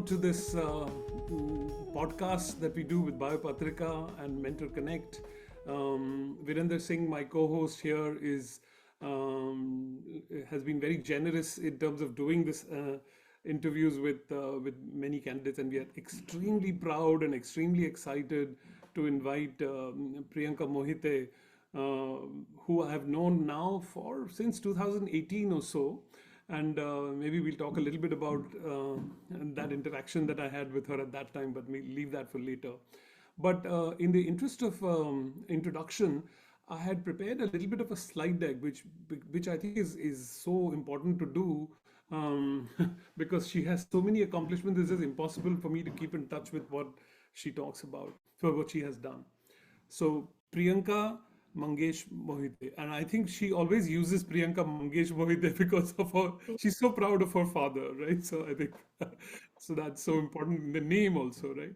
everyone to this podcast that we do with Biopatrika and Mentor Connect. Virender Singh, my co-host here, is has been very generous in terms of doing this interviews with many candidates, and we are extremely proud and extremely excited to invite Priyanka Mohite, who I have known now for since 2018 or so, and maybe we'll talk a little bit about that interaction that I had with her at that time, but we'll leave that for later. But in the interest of introduction, I had prepared a little bit of a slide deck, which I think is so important to do, because she has so many accomplishments. It's just impossible for me to keep in touch with what she talks about, for what she has done. So Priyanka Mangesh Mohite, and I think she always uses Priyanka Mangesh Mohite because of her. She's so proud of her father, right? So I think so that's so important in the name also, right?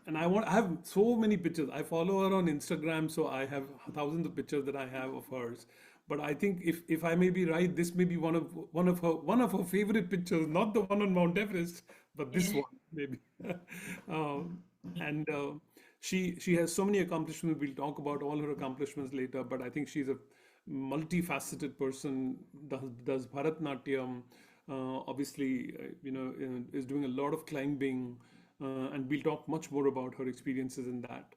And I have so many pictures. I follow her on Instagram, so I have thousands of pictures that I have of hers. But I think if I may be right, this may be one of her favorite pictures, not the one on Mount Everest, but this one maybe. um, and she has so many accomplishments. We'll talk about all her accomplishments later. But I think she's a multifaceted person. Does Bharatnatyam, obviously, is doing a lot of climbing, and we'll talk much more about her experiences in that.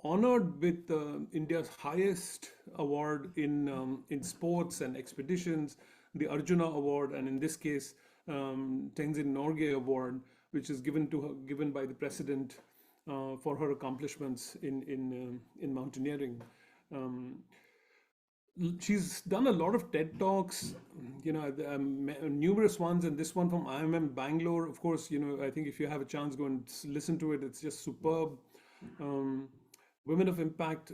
Honored with India's highest award in sports and expeditions, the Arjuna Award, and in this case, Tenzin Norgay Award, which is given by the president for her accomplishments in mountaineering. Um, she's done a lot of TED talks, numerous ones, and this one from IMM Bangalore. Of course, I think if you have a chance, go and listen to it. It's just superb. Um, Women of Impact,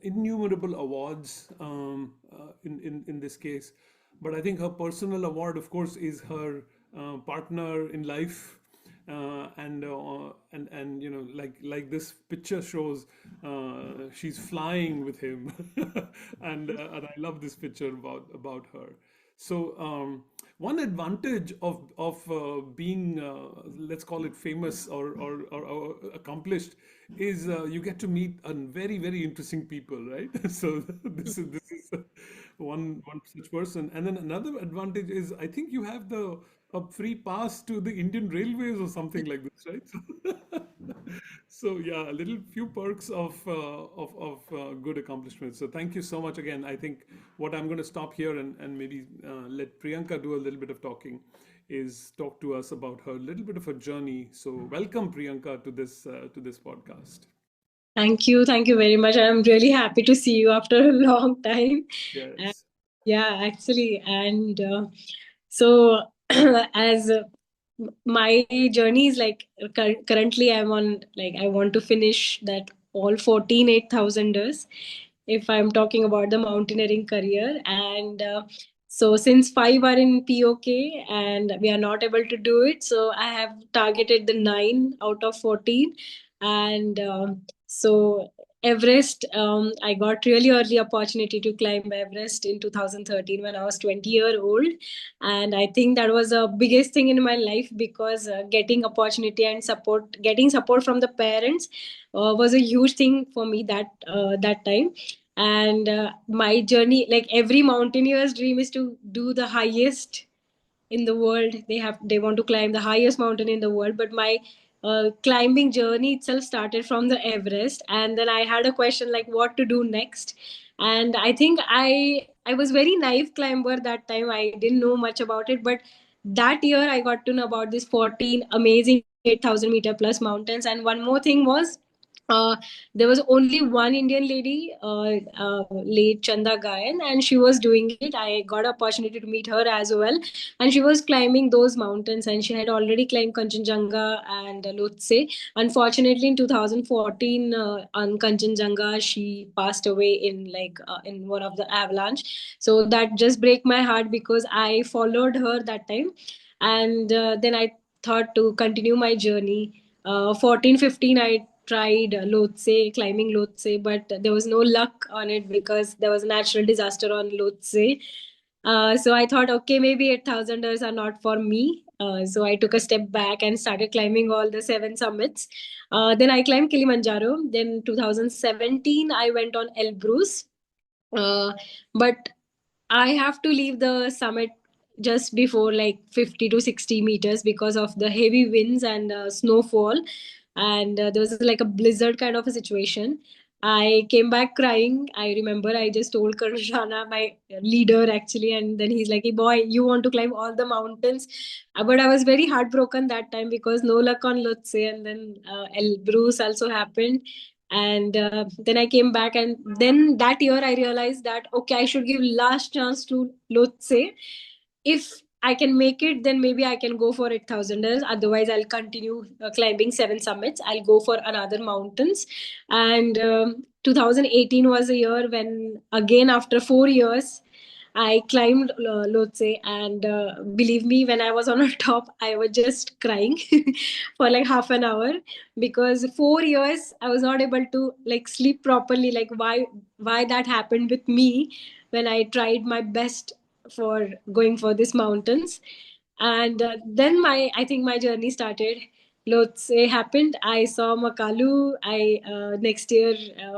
innumerable awards in this case, but I think her personal award, of course, is her partner in life, and like this picture shows, she's flying with him, and I love this picture about her. So one advantage of being, let's call it, famous or accomplished, is you get to meet very very interesting people, right? So this is one such person, and then another advantage is I think you have the a free pass to the Indian Railways or something like this, right? So yeah, a little few perks of good accomplishments. So thank you so much again. I think what I'm going to stop here and maybe let Priyanka do a little bit of talking, is talk to us about her little bit of her journey. So welcome Priyanka to this podcast. Thank you very much. I'm really happy to see you after a long time. And Yes. yeah, actually, and so as my journey is like currently I'm on, like, I want to finish that all 14 8,000ers if I'm talking about the mountaineering career. And so since five are in POK and we are not able to do it, so I have targeted the 9 out of 14. And so Everest, I got really early opportunity to climb Everest in 2013 when I was 20-year-old, and I think that was the biggest thing in my life because getting support from the parents was a huge thing for me that time. And my journey, like every mountaineer's dream, is to do the highest in the world. They want to climb the highest mountain in the world. But my climbing journey itself started from the Everest, and then I had a question like what to do next. And I think I was very naive climber that time. I didn't know much about it, but that year I got to know about these 14 amazing 8,000-meter plus mountains. And one more thing was, uh, there was only one Indian lady, late Chanda Gayan, and she was doing it. I got an opportunity to meet her as well, and she was climbing those mountains, and she had already climbed Kanchenjunga and Lhotse. Unfortunately, in 2014, on Kanchenjunga, she passed away in one of the avalanche. So that just break my heart because I followed her that time, and then I thought to continue my journey. 14 15 I tried Lhotse, climbing Lhotse, but there was no luck on it because there was a natural disaster on Lhotse. So I thought, okay, maybe 8,000ers are not for me. So I took a step back and started climbing all the 7 summits. Then I climbed Kilimanjaro. Then 2017, I went on Elbrus. But I have to leave the summit just before like 50 to 60 meters because of the heavy winds and snowfall. And there was like a blizzard kind of a situation. I came back crying. I remember I just told Karshana, my leader actually, and then he's like, hey, boy, you want to climb all the mountains. But I was very heartbroken that time because no luck on Lhotse, and then Elbrus also happened. And then I came back, and then that year I realized that okay, I should give last chance to Lhotse. If I can make it, then maybe I can go for 8,000ers. Otherwise, I'll continue climbing 7 summits. I'll go for another mountains. And 2018 was a year when, again, after 4 years, I climbed Lhotse, and believe me, when I was on a top, I was just crying for like half an hour because 4 years I was not able to like sleep properly. Like why that happened with me when I tried my best for going for these mountains. And then I think my journey started. Lhotse happened. I saw Makalu. I next year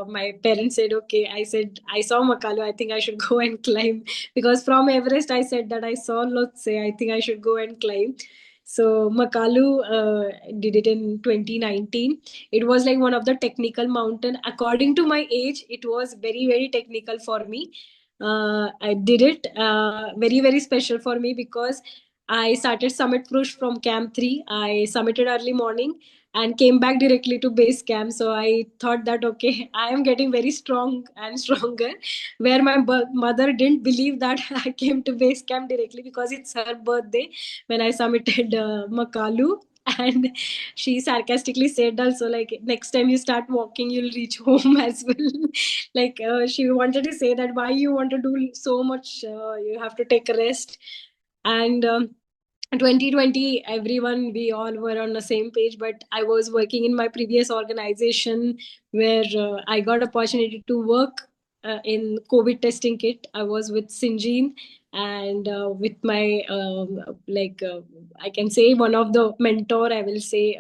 my parents said, okay. I said I saw Makalu. I think I should go and climb because from Everest I said that I saw Lhotse. I think I should go and climb. So Makalu did it in 2019. It was like one of the technical mountain. According to my age, it was very technical for me. I did it very special for me because I started Summit Push from Camp 3. I summited early morning and came back directly to base camp. So I thought that, okay, I am getting very strong and stronger. Where my mother didn't believe that I came to base camp directly because it's her birthday when I summited Makalu. And she sarcastically said also, like, next time you start walking, you'll reach home as well. Like, she wanted to say that why you want to do so much, you have to take a rest. And 2020, everyone, we all were on the same page, but I was working in my previous organization where I got opportunity to work in COVID testing kit. I was with Syngene, and with my I can say one of the mentor, I will say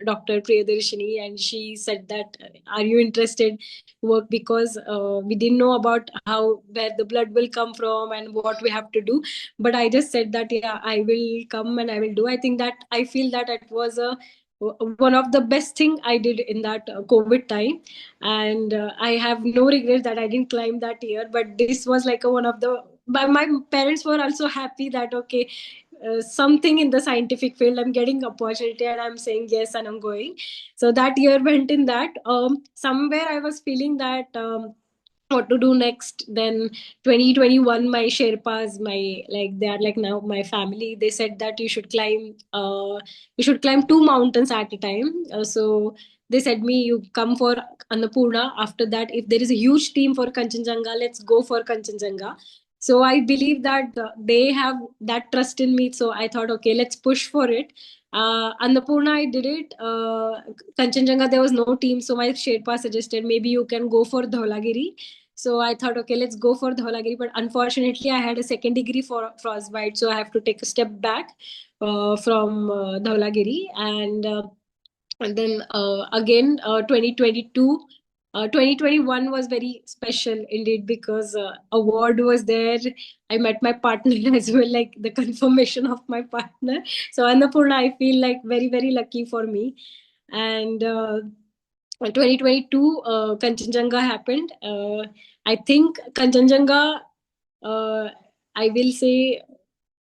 Dr. Priyadarshini, and she said that are you interested work, because we didn't know about how where the blood will come from and what we have to do. But I just said that yeah, I will come and I will do. I think that I feel that it was a one of the best thing I did in that COVID time. And I have no regret that I didn't climb that year, but this was like a one of the, but my parents were also happy that okay, something in the scientific field, I'm getting opportunity and I'm saying yes and I'm going. So that year went in that. Somewhere I was feeling that what to do next. Then 2021, my Sherpas, my, like, they are like now my family, they said that you should climb 2 mountains at a time. So they said me, you come for Annapurna. After that, if there is a huge team for Kanchenjunga, let's go for Kanchenjunga. So I believe that they have that trust in me. So I thought, okay, let's push for it. Annapurna, I did it. Kanchenjunga, there was no team. So my Sherpa suggested maybe you can go for Dhaulagiri. So I thought, okay, let's go for Dhaulagiri. But unfortunately, I had a second degree for frostbite. So I have to take a step back from Dhaulagiri. And then again, 2022. 2021 was very special indeed because award was there. I met my partner as well, like the confirmation of my partner. So Annapurna, I feel like very lucky for me. And 2022, Kanchenjunga happened. I think Kanchenjunga, uh, I will say,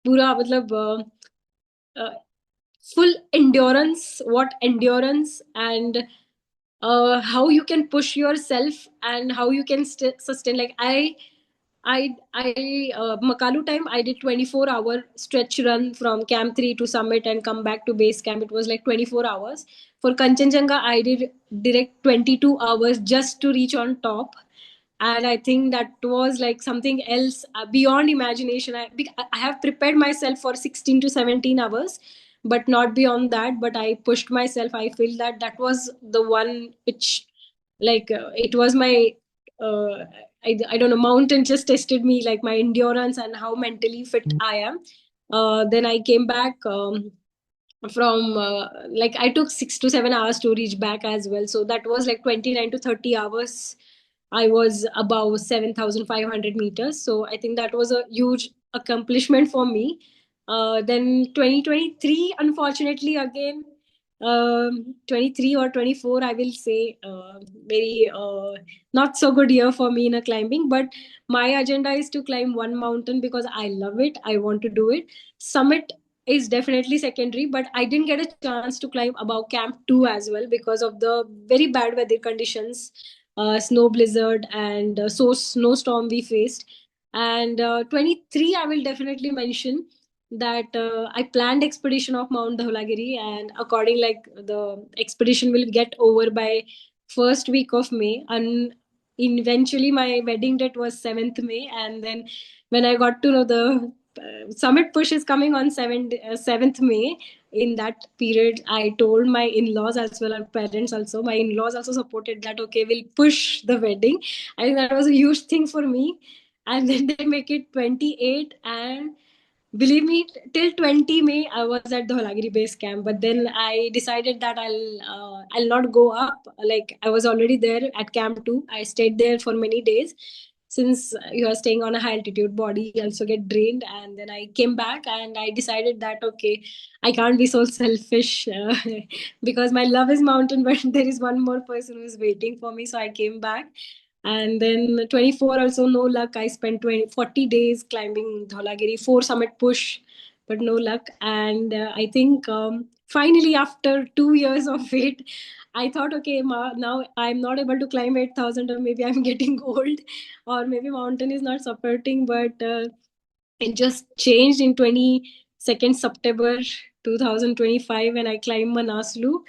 pura matlab, full endurance, what endurance, and how you can push yourself and how you can sustain. Like I Makalu time, I did 24-hour stretch run from Camp 3 to summit and come back to base camp. It was like 24 hours. For Kanchenjunga, I did direct 22 hours just to reach on top. And I think that was like something else beyond imagination. I have prepared myself for 16 to 17 hours, but not beyond that. But I pushed myself. I feel that that was the one which, like, it was my uh, I don't know, mountain just tested me, like my endurance and how mentally fit I am. Then I came back. from like I took 6 to 7 hours to reach back as well. So that was like 29 to 30 hours. I was above 7,500 meters. So I think that was a huge accomplishment for me. Then 2023, unfortunately, again, 23 or 24, I will say, very not so good year for me in a climbing. But my agenda is to climb one mountain because I love it. I want to do it. Summit is definitely secondary, but I didn't get a chance to climb above Camp 2 as well because of the very bad weather conditions, snow blizzard, and so snowstorm we faced. And 23, I will definitely mention that I planned expedition of Mount Dhaulagiri, and according like the expedition will get over by first week of May, and eventually my wedding date was 7th May, and then when I got to know the summit push is coming on 7th May, in that period I told my in-laws as well as parents also. My in-laws also supported that, okay, we'll push the wedding. I think that was a huge thing for me. And then they make it 28, and believe me, till 20 May I was at the Holagiri base camp, but then I decided that I'll not go up. Like I was already there at camp 2. I stayed there for many days. Since you are staying on a high altitude, body also get drained, and then I came back and I decided that, okay, I can't be so selfish, because my love is mountain, but there is one more person who is waiting for me. So I came back, and then 24 also no luck. I spent 40 days climbing Dholagiri, 4 summit push, but no luck. And I think finally after 2 years of wait, I thought, okay, now I'm not able to climb 8,000, or maybe I'm getting old, or maybe mountain is not supporting. But it just changed in 22nd September 2025 when I climbed Manaslu.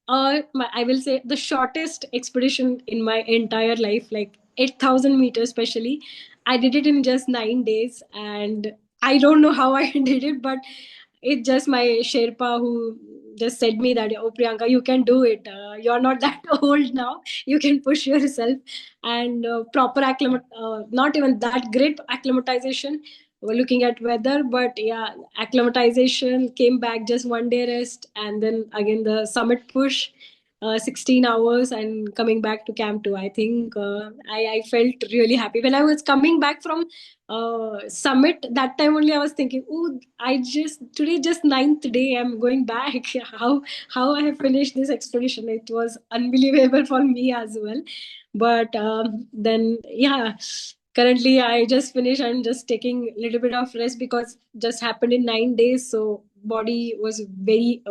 I will say the shortest expedition in my entire life, like 8,000 meters, especially. I did it in just 9 days, and I don't know how I did it, but it's just my Sherpa who just said me that, oh Priyanka, you can do it. You're not that old now. You can push yourself. And proper not even that great acclimatization. We're looking at weather, but yeah, acclimatization, came back, just 1 day rest, and then again the summit push, 16 hours, and coming back to camp 2. I think I felt really happy when I was coming back from summit. That time only I was thinking, oh, I just today just ninth day I'm going back. How I have finished this expedition. It was unbelievable for me as well. But then yeah, currently I just finished and just taking a little bit of rest because just happened in 9 days. So body was very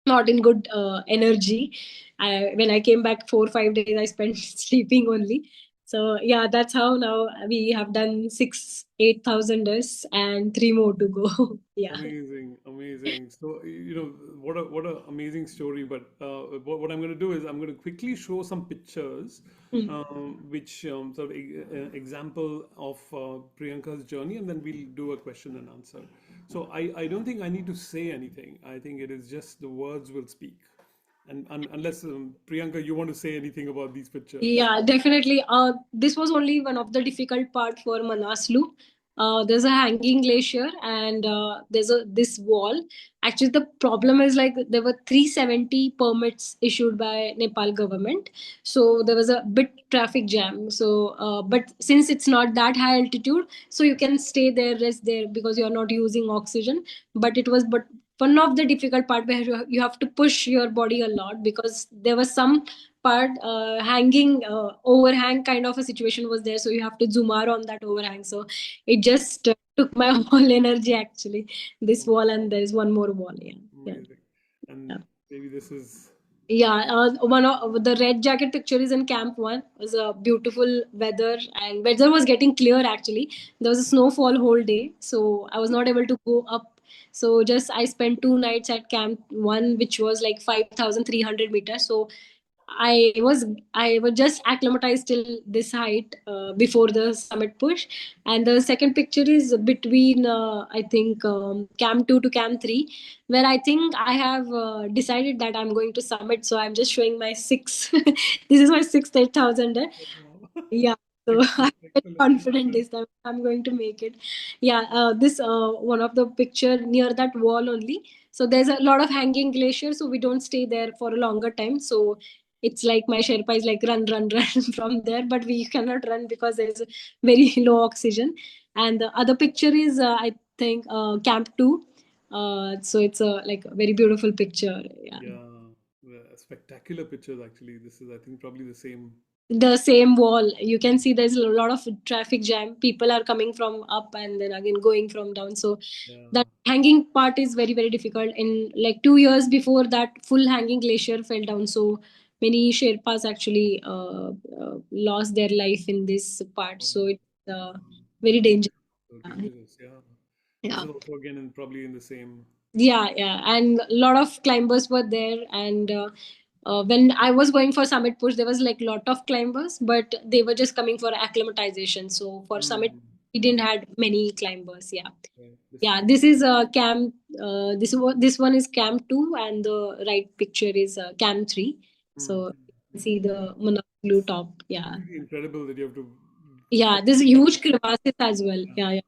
not in good energy. When I came back 4 5 days, I spent sleeping only. So yeah, that's how now we have done 8,000ers and 3 more to go. Yeah. Amazing, amazing. So, what a amazing story. But what I'm going to do is I'm going to quickly show some pictures, Mm. which sort of example of Priyanka's journey, and then we'll do a question and answer. So, I don't think I need to say anything. I think it is just the words will speak. And unless Priyanka, you want to say anything about these pictures. Yeah, definitely. This was only one of the difficult part for Manaslu. There's a hanging glacier, and there's a this wall. Actually, the problem is like there were 370 permits issued by Nepal government, so there was a bit traffic jam. So, but since it's not that high altitude, so you can stay there, rest there because you're not using oxygen. But one of the difficult part where you have to push your body a lot because there was some part hanging overhang kind of a situation was there, so you have to zoom out on that overhang. So it just took my whole energy actually, this wall, and there is one more wall. Yeah, yeah, Amazing. yeah. And maybe this is. Yeah, one of the red jacket picture is in camp 1. It was a beautiful weather, and weather was getting clear actually. There was a snowfall whole day, so I was not able to go up. So just I spent 2 nights at camp 1, which was like 5,300 meters. So I was I was just acclimatized till this height before the summit push. And the second picture is between I think camp 2 to camp 3, where I think I have decided that I'm going to summit. So I'm just showing my six. This is my sixth 8,000. Yeah. So I'm very Excellent. confident this time I'm going to make it. Yeah, this one of the picture near that wall only. So there's a lot of hanging glacier, so we don't stay there for a longer time. So it's like my Sherpa is like run, run, run from there, but we cannot run because there's very low oxygen. And the other picture is I think Camp Two. So it's a like a very beautiful picture. Yeah. Yeah, spectacular pictures actually. This is, I think, probably the same. The same wall, you can see there's a lot of traffic jam, people are coming from up and then again going from down. So Yeah. that hanging part is very very difficult. In like 2 years before that, full hanging glacier fell down, so many Sherpas actually lost their life in this part. Oh, So it's very yeah. dangerous. So dangerous. Yeah. This Yeah. is also again in probably in the same. Yeah, yeah, and a lot of climbers were there. And when I was going for Summit Push, there was like lot of climbers, but they were just coming for acclimatization. So for Summit, Mm, we didn't had many climbers. Yeah, right. This yeah. is This is Camp. This one is Camp Two, and the right picture is Camp Three. mm, So you can see the it's Manakalu top. Yeah, completely incredible that you have to yeah. stop. There's huge crevasses as well. Yeah. Yeah, yeah,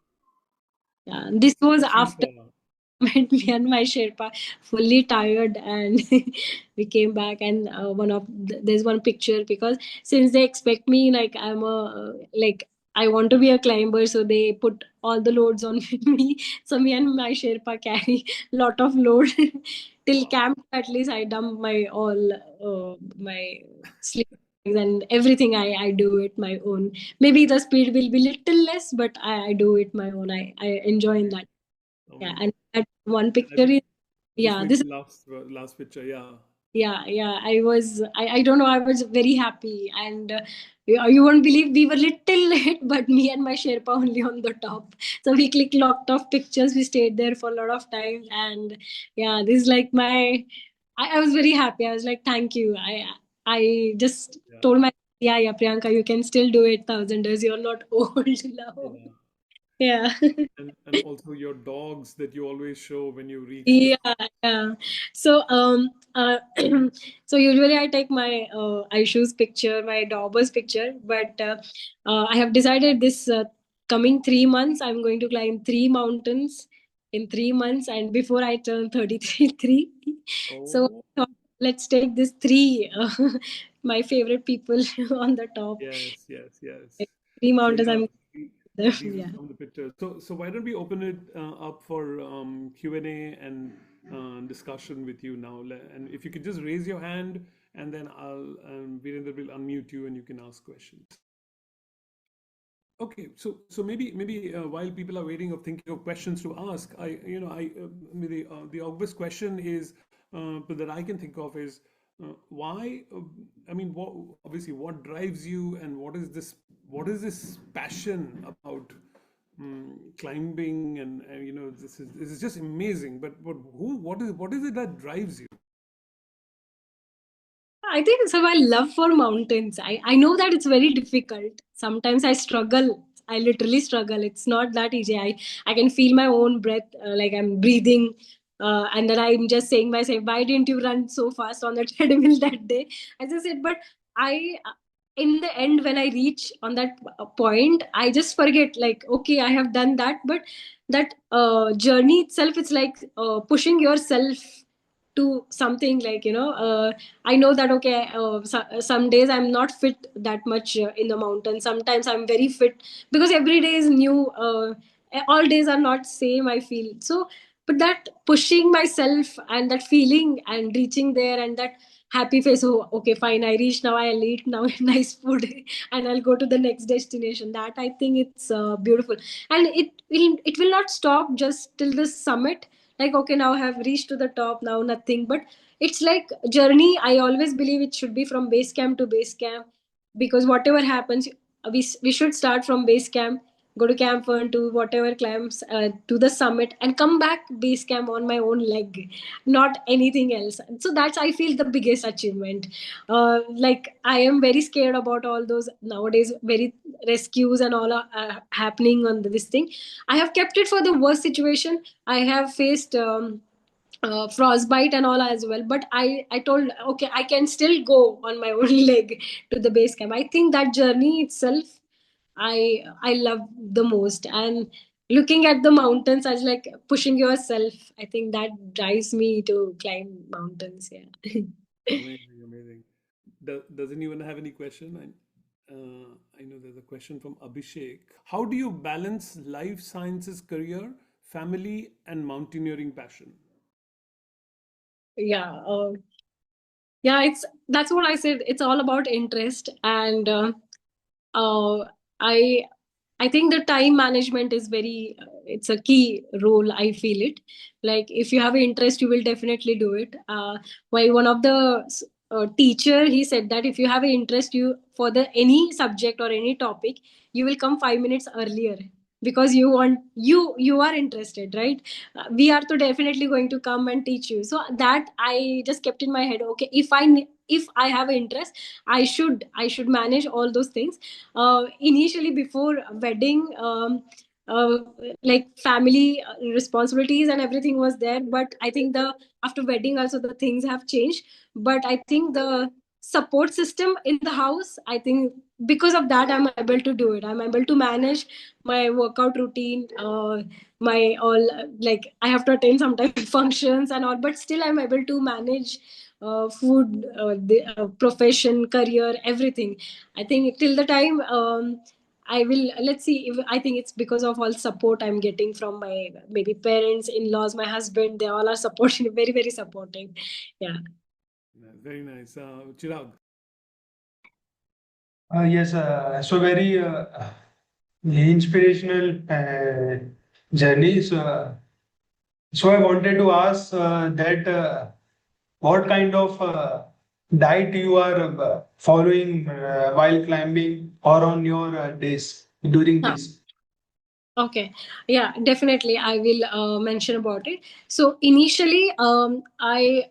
yeah. This was A after Sherpa. me and my Sherpa fully tired, and we came back. And there's one picture because since they expect me like I'm a like I want to be a climber, so they put all the loads on me. So me and my Sherpa carry lot of load till Wow. camp. At least I dump my all my sleep and everything. I do it my own. Maybe the speed will be little less, but I do it my own. I enjoy in Amazing. that. Yeah, Amazing. and that one I picture think is this yeah, may be this the last picture. Yeah. yeah, yeah. I don't know, I was very happy. And you won't believe we were little late, but me and my Sherpa only on the top. So we clicked lot of pictures. We stayed there for a lot of time, and yeah, this is like my. I was very happy. I was like, thank you. I just Yeah. told my yeah, Priyanka, you can still do it thousanders. You're not old now. Yeah. Yeah. And also your dogs that you always show when you reach the. Yeah, yeah. So so usually I take my Aishu's picture, my daughter's picture, but I have decided this coming 3 months I'm going to climb 3 mountains in 3 months, and before I turn 33. So Oh, I thought, let's take this three my favorite people on the top. yes, yes, yes. Three So mountains yeah, I'm these are yeah. some of the pictures. So why don't we open it up for Q&A and discussion with you now? And if you could just raise your hand, and then Virendra will unmute you and you can ask questions. Okay, so maybe while people are waiting of thinking of questions to ask, the obvious question is that I can think of is why I mean what obviously what drives you, and what is this passion about climbing, and this is just amazing. But what is it that drives you? I think so. I love for mountains. I know that it's very difficult. Sometimes I struggle. I literally struggle. It's not that easy. I can feel my own breath, like I'm breathing. And then I'm just saying myself, why didn't you run so fast on the treadmill that day? As I said, but in the end, when I reach on that point, I just forget, like, okay, I have done that. But that journey itself, it's like pushing yourself to something like, I know that okay, some days I'm not fit that much in the mountain. Sometimes I'm very fit because every day is new. All days are not same, I feel so. But that pushing myself and that feeling and reaching there and that happy face, oh okay, fine, I reached, now I'll eat now nice food and I'll go to the next destination. That I think it's beautiful. And it will not stop just till the summit, like okay, now I have reached to the top, now nothing. But it's like journey. I always believe it should be from base camp to base camp, because whatever happens, we should start from base camp, go to camp 1 to whatever climbs to the summit, and come back base camp on my own leg, not anything else. So that's, I feel, the biggest achievement. Like I am very scared about all those nowadays, very rescues and all are happening on this thing. I have kept it for the worst situation. I have faced frostbite and all as well, but I told, okay, I can still go on my own leg to the base camp. I think that journey itself I love the most. And looking at the mountains as like pushing yourself, I think that drives me to climb mountains. Yeah. Amazing, amazing. Doesn't even have any question. I know there's a question from Abhishek. How do you balance life sciences career, family, and mountaineering passion? Yeah. Yeah, it's that's what I said. It's all about interest, and uh, I I think the time management is very, it's a key role. I feel it. Like if you have an interest, you will definitely do it. Why one of the teacher, he said that if you have an interest, you for the any subject or any topic, you will come 5 minutes earlier because you want you are interested, right? We are to definitely going to come and teach you. So that I just kept in my head. Okay, if I have an interest, I should manage all those things. Initially before wedding, uh, like family responsibilities and everything was there, but I think the after wedding also the things have changed. But I think the support system in the house, I think because of that I'm able to do it. I'm able to manage my workout routine, my all, like I have to attend sometimes functions and all, but still I'm able to manage food, the profession, career, everything. I think till the time I will, let's see, if I think it's because of all support I'm getting from my maybe parents, in-laws, my husband. They all are supporting, very very supportive. Yeah. Very nice. Chirag. Yes, so very inspirational journey. So I wanted to ask that what kind of diet you are following while climbing or on your days during Huh. this. Okay, yeah, definitely. I will mention about it. So initially, I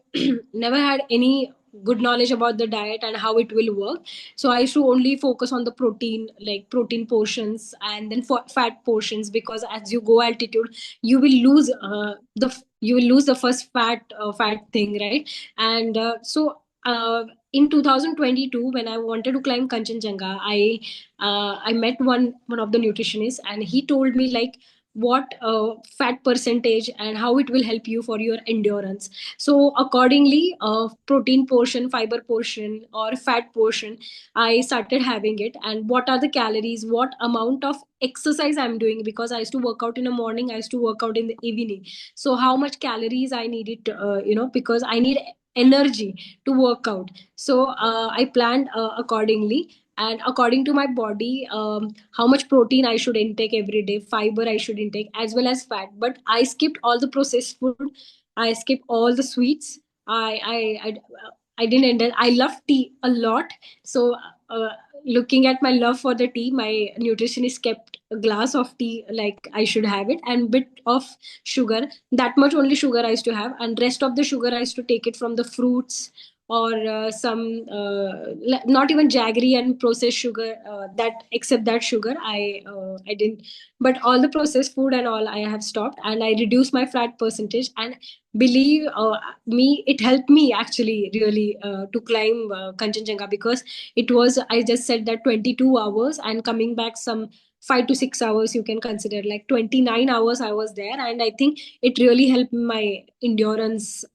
never had any good knowledge about the diet and how it will work. So I used to only focus on the protein, like protein portions, and then fat portions, because as you go altitude, you will lose you will lose the first fat thing, right? And in 2022, when I wanted to climb Kanchenjunga, I met one of the nutritionists, and he told me like what fat percentage and how it will help you for your endurance. So accordingly, protein portion, fiber portion, or fat portion, I started having it. And what are the calories, what amount of exercise I'm doing, because I used to work out in the morning, I used to work out in the evening. So how much calories I needed, because I need energy to work out. So I planned accordingly, and according to my body, how much protein I should intake every day, fiber I should intake, as well as fat. But I skipped all the processed food, I skipped all the sweets. I didn't end it. I love tea a lot. So uh, looking at my love for the tea, my nutritionist kept a glass of tea, like I should have it, and bit of sugar. That much only sugar I used to have, and rest of the sugar I used to take it from the fruits, or some not even jaggery and processed sugar, that except that sugar I didn't. But all the processed food and all I have stopped, and I reduced my fat percentage. And believe me, it helped me actually really to climb Kanchenjunga, because it was, I just said that 22 hours, and coming back some 5 to 6 hours, you can consider like 29 hours I was there. And I think it really helped my endurance.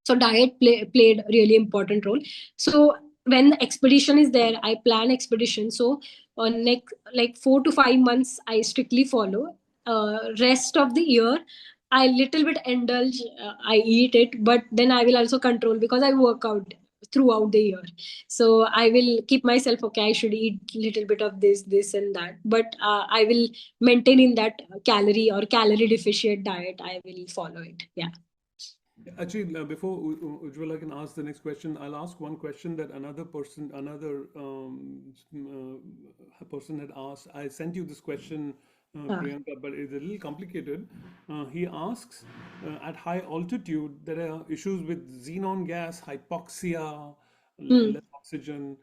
So diet played a really important role. So when the expedition is there, I plan expedition. So on next like 4 to 5 months I strictly follow. Rest of the year I little bit indulge, I eat it, but then I will also control because I work out throughout the year. So I will keep myself, okay, I should eat little bit of this and that, but I will maintain in that calorie or calorie deficient diet. I will follow it. Yeah. Actually, before Ujjwala can ask the next question, I'll ask one question that another person had asked. I sent you this question, Ah. Priyanka, but it's a little complicated. He asks, at high altitude, there are issues with xenon gas, hypoxia, Hmm. less oxygen,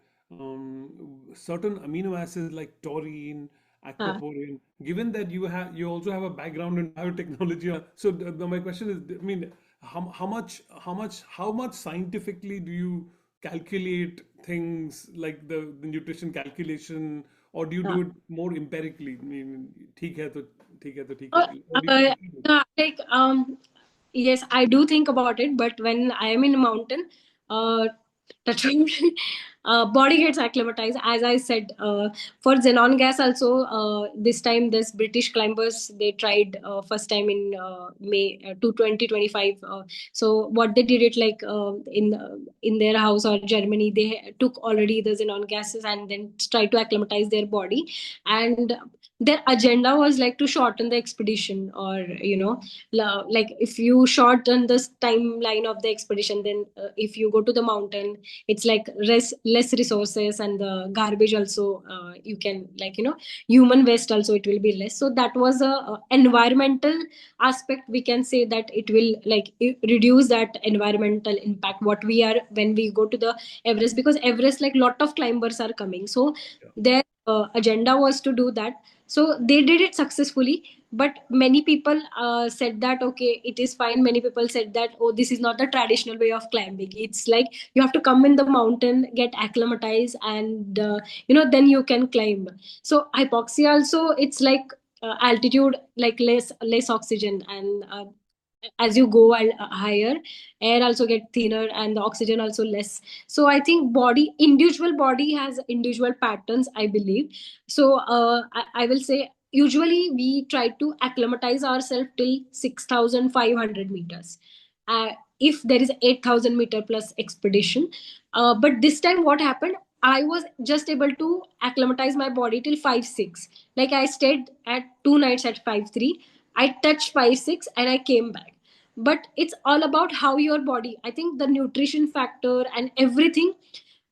certain amino acids like taurine, Ah. aquaporin. Given that you also have a background in biotechnology, so my question is, I mean, how much scientifically do you calculate things like the nutrition calculation, or do you Yeah. do it more empirically? I mean, ठीक है तो ठीक है तो ठीक Uh, है. Or do you uh, do like yes, I do think about it, but when I am in a mountain, uh, touch wood, body gets acclimatized. As I said, for xenon gas also, this time this British climbers they tried first time in May 2025. So what they did it like in their house or Germany, they took already the xenon gases and then tried to acclimatize their body, and their agenda was like to shorten the expedition, or like if you shorten the timeline of the expedition, then if you go to the mountain, it's like less resources, and the garbage also you can like human waste also it will be less. So that was a environmental aspect. We can say that it will like reduce that environmental impact what we are when we go to the Everest, because Everest like lot of climbers are coming, so Yeah. their agenda was to do that. So they did it successfully, but many people said that okay, it is fine. Many people said that oh, this is not the traditional way of climbing. It's like you have to come in the mountain, get acclimatized, and then you can climb. So hypoxia also, it's like altitude, like less oxygen, and as you go higher, air also get thinner and the oxygen also less. So I think individual body has individual patterns, I believe. So I will say usually we try to acclimatize ourselves till 6,500 meters, if there is 8,000 meter plus expedition. But this time what happened, I was just able to acclimatize my body till 5-6. Like I stayed at 2 nights at 5-3, I touched 5-6 and I came back. But it's all about how your body, I think the nutrition factor and everything.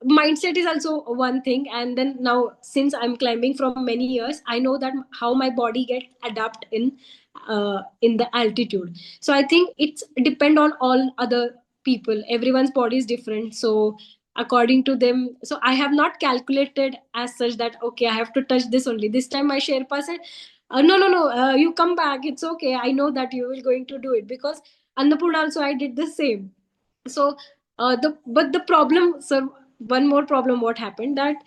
Mindset is also one thing, and then now since I'm climbing from many years, I know that how my body get adapt in the altitude. So I think it's depend on all other people, everyone's body is different. So according to them, so I have not calculated as such that okay, I have to touch this only. This time my Sherpa said, no, you come back, it's okay, I know that you will going to do it, because Annapurna also I did the same. So the problem, sir, one more problem what happened, that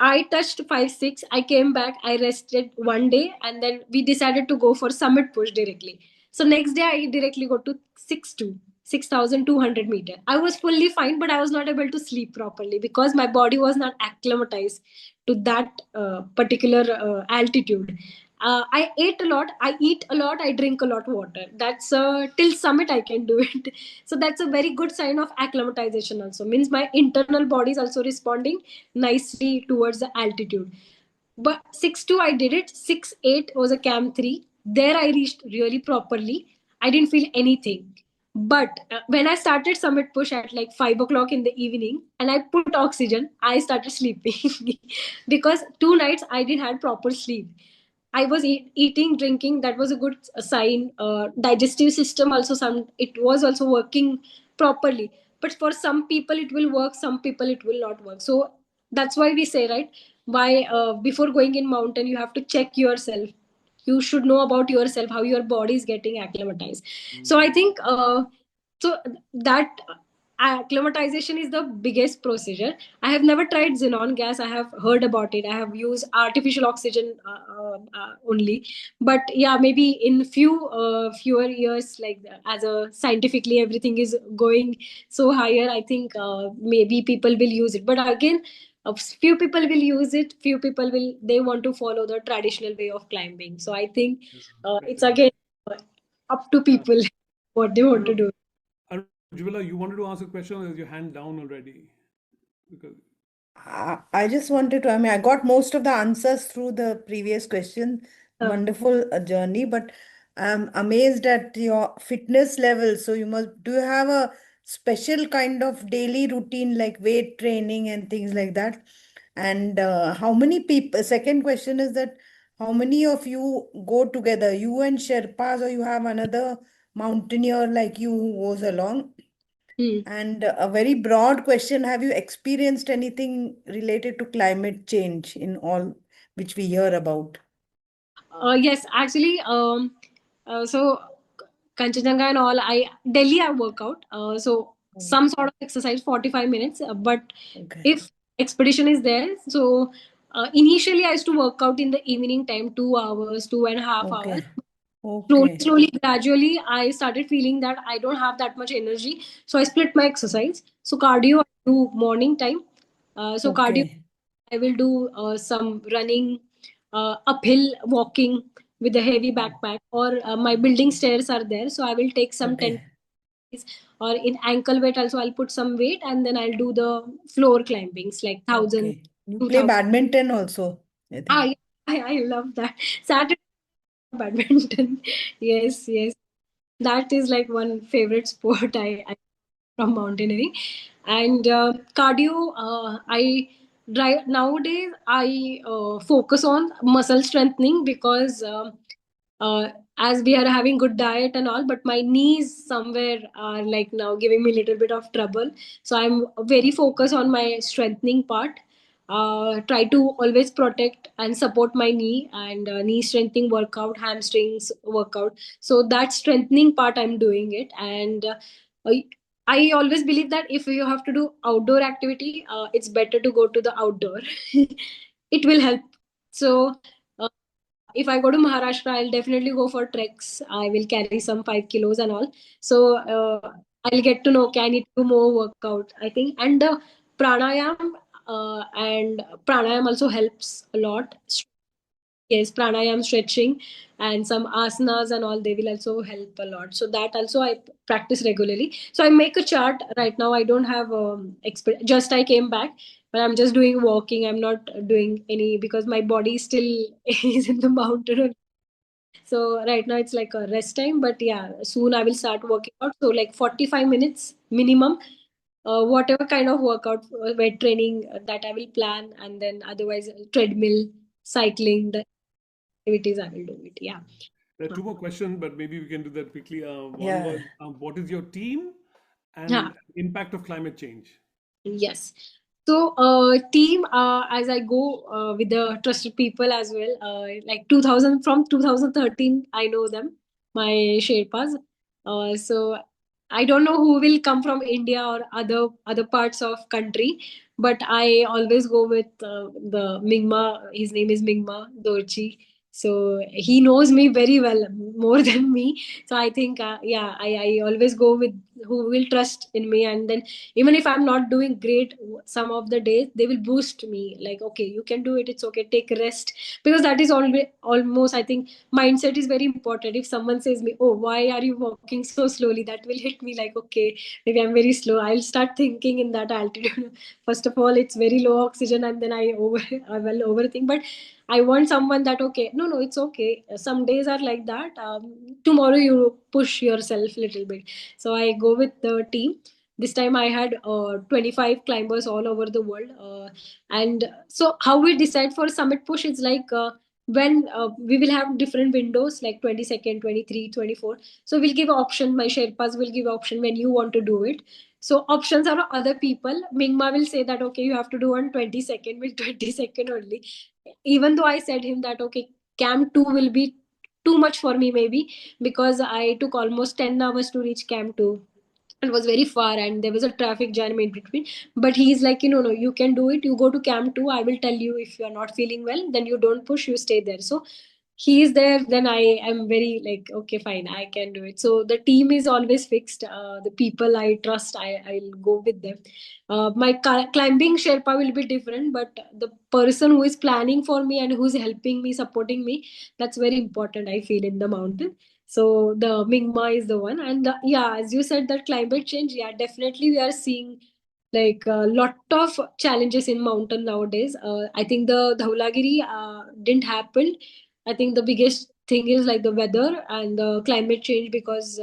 I touched 5-6, I came back, I rested one day, and then we decided to go for summit push directly. So next day I directly go to 6,200 meter. I was fully fine, but I was not able to sleep properly because my body was not acclimatized to that particular altitude. I ate a lot, I eat a lot, I drink a lot water. That's till summit I can do it. So that's a very good sign of acclimatization also. Means my internal body is also responding nicely towards the altitude. But 6-2 I did it. 6-8 was a camp 3. There I reached really properly. I didn't feel anything. But when I started summit push at like 5 o'clock in the evening and I put oxygen, I started sleeping because 2 nights I didn't had proper sleep. I was eating, drinking. That was a good sign. Digestive system also, some it was also working properly. But for some people it will work, some people it will not work. So that's why we say, right? Why before going in mountain you have to check yourself. You should know about yourself, how your body is getting acclimatized. So I think so that acclimatization is the biggest procedure. I have never tried xenon gas. I have heard about it. I have used artificial oxygen only. But yeah, maybe in fewer years, like as a scientifically everything is going so higher, I think maybe people will use it. But again, few people will use it. Few people will they want to follow the traditional way of climbing. So I think it's again up to Yeah. people what they want to do. Ujjwala, you wanted to ask a question, or is your hand down already? Because I just wanted to, I mean, I got most of the answers through the previous question. Uh, Wonderful journey, but I'm amazed at your fitness level. So do you have a special kind of daily routine like weight training and things like that? And how many people, second question is that how many of you go together, you and Sherpas, or you have another mountaineer like you who goes along? hmm. And a very broad question, have you experienced anything related to climate change in all which we hear about? Yes, actually, so Kanchenjunga and all, Delhi I work out. So Oh, some sort of exercise, 45 minutes. But okay. if expedition is there, so initially I used to work out in the evening time, 2 hours, 2.5 hours. Okay. Slowly, gradually, I started feeling that I don't have that much energy. So I split my exercise. So cardio, I do morning time. So cardio, Okay. I will do some running, uphill walking with a heavy backpack, or my building stairs are there. So I will take some 10, Okay. or in ankle weight also I'll put some weight, and then I'll do the floor climbings like 1,000, Okay. You play 2,000. badminton also, I Ah, think. yeah, I love that. Saturday badminton. Yes, yes. That is like one favorite sport I from mountaineering. And cardio, I drive nowadays. I focus on muscle strengthening because uh, as we are having good diet and all, but my knees somewhere are like now giving me a little bit of trouble. So I'm very focused on my strengthening part. Try to always protect and support my knee, and knee strengthening workout, hamstrings workout. So that strengthening part I'm doing it. And I always believe that if you have to do outdoor activity, it's better to go to the outdoor. It will help. So uh, if I go to Maharashtra, I'll definitely go for treks. I will carry some 5 kilos and all. So I'll get to know, can it do more workout? I think. And the pranayam, and pranayam also helps a lot. Yes, pranayam, stretching, and some asanas and all, they will also help a lot. So that also I practice regularly. So I make a chart right now. I don't have just I came back, but I'm just doing walking. I'm not doing any because my body still is in the mountain. So right now it's like a rest time, but yeah, soon I will start working out. So like 45 minutes minimum, whatever kind of workout, weight training that I will plan, and then otherwise treadmill, cycling, the activities I will do it. Yeah. There are two more questions, but maybe we can do that quickly. One Yeah. was, what is your team Yeah. and impact of climate change? Yes. So, team, as I go with the trusted people as well, like 2000, from 2013, I know them, my Sherpas. So I don't know who will come from India or other parts of country, but I always go with the Mingma. His name is Mingma Dorji. So he knows me very well, more than me. So I think, yeah, I always go with who will trust in me, and then even if I'm not doing great some of the days, they will boost me like, okay, you can do it, it's okay, take a rest. Because that is always almost, I think, mindset is very important. If someone says me, oh, why are you walking so slowly, that will hit me like, okay, maybe I'm very slow. I'll start thinking in that altitude. First of all, it's very low oxygen, and then I will overthink. But I want someone that, okay, no, it's okay, some days are like that. Tomorrow you push yourself a little bit. So I go with the team. This time I had 25 climbers all over the world. And so how we decide for summit push is like, when we will have different windows like 22nd, 23, 24. So we'll give option. My Sherpas will give option when you want to do it. So options are other people. Mingma will say that, okay, you have to do on 22nd, with 22nd only. Even though I said him that, okay, Camp 2 will be too much for me maybe, because I took almost 10 hours to reach Camp 2. It was very far and there was a traffic jam in between. But he's like, no, you can do it. You go to Camp 2. I will tell you if you are not feeling well, then you don't push, you stay there. So he is there, then I am very like, okay, fine, I can do it. So the team is always fixed. The people I trust, I'll go with them. My climbing Sherpa will be different, but the person who is planning for me and who's helping me, supporting me, that's very important, I feel, in the mountain. So the Mingma is the one. And yeah, as you said, that climate change, yeah, definitely we are seeing like a lot of challenges in mountain nowadays. I think the Dhaulagiri didn't happen. I think the biggest thing is like the weather and the climate change, because